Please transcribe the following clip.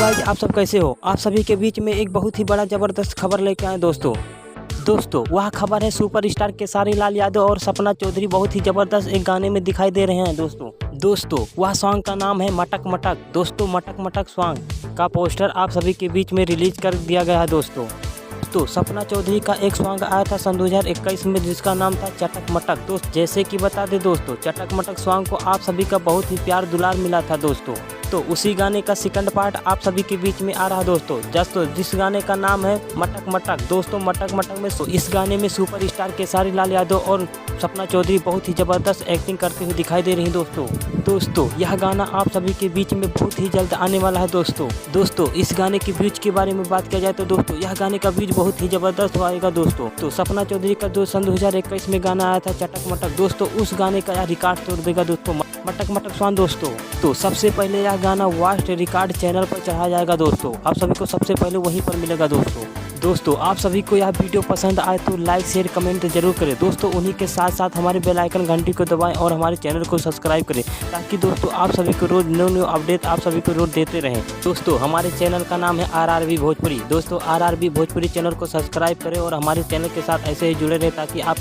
Guys, आप सब कैसे हो। आप सभी के बीच में एक बहुत ही बड़ा ज़बरदस्त खबर लेके आए दोस्तों वह खबर है सुपरस्टार खेसारी लाल यादव और सपना चौधरी बहुत ही ज़बरदस्त एक गाने में दिखाई दे रहे हैं दोस्तों वह सॉन्ग का नाम है मटक मटक। दोस्तों मटक मटक सॉन्ग का पोस्टर आप सभी के बीच में रिलीज कर दिया गया है दोस्तों। तो सपना चौधरी का एक सॉन्ग आया था सन 2021 में जिसका नाम था चटक मटक। दोस्त जैसे कि बता दें दोस्तों, चटक मटक सॉन्ग को आप सभी का बहुत ही प्यार दुलार मिला था दोस्तों। तो उसी गाने का सेकंड पार्ट आप सभी के बीच में आ रहा है दोस्तों जिस गाने का नाम है मटक मटक। दोस्तों मटक मटक में इस गाने में सुपरस्टार खेसारी लाल यादव और सपना चौधरी बहुत ही ज़बरदस्त एक्टिंग करते हुए दिखाई दे रही हैं दोस्तों यह गाना आप सभी के बीच में बहुत ही जल्द आने वाला है दोस्तों इस गाने की व्यूज के बारे में बात किया जाए तो दोस्तों यह गाने का व्यूज बहुत ही ज़बरदस्त आएगा दोस्तों। तो सपना चौधरी का जो सन 2021 में गाना आया था चटक मटक दोस्तों, उस गाने का यह रिकॉर्ड तोड़ देगा दोस्तों मटक मटक सॉन्ग दोस्तों। तो सबसे पहले यह गाना वास्ट रिकॉर्ड चैनल पर चढ़ाया जाएगा दोस्तों। आप सभी को सबसे पहले वहीं पर मिलेगा दोस्तों आप सभी को यह वीडियो पसंद आए तो लाइक शेयर कमेंट जरूर करें दोस्तों। उन्हीं के साथ साथ हमारे बेल आइकन घंटी को दबाएं और हमारे चैनल को सब्सक्राइब करें ताकि दोस्तों आप सभी को रोज न्यू अपडेट आप सभी को रोज देते रहें दोस्तों। हमारे चैनल का नाम है RRB भोजपुरी। दोस्तों RRB भोजपुरी चैनल को सब्सक्राइब करें और हमारे चैनल के साथ ऐसे ही जुड़े रहें ताकि आप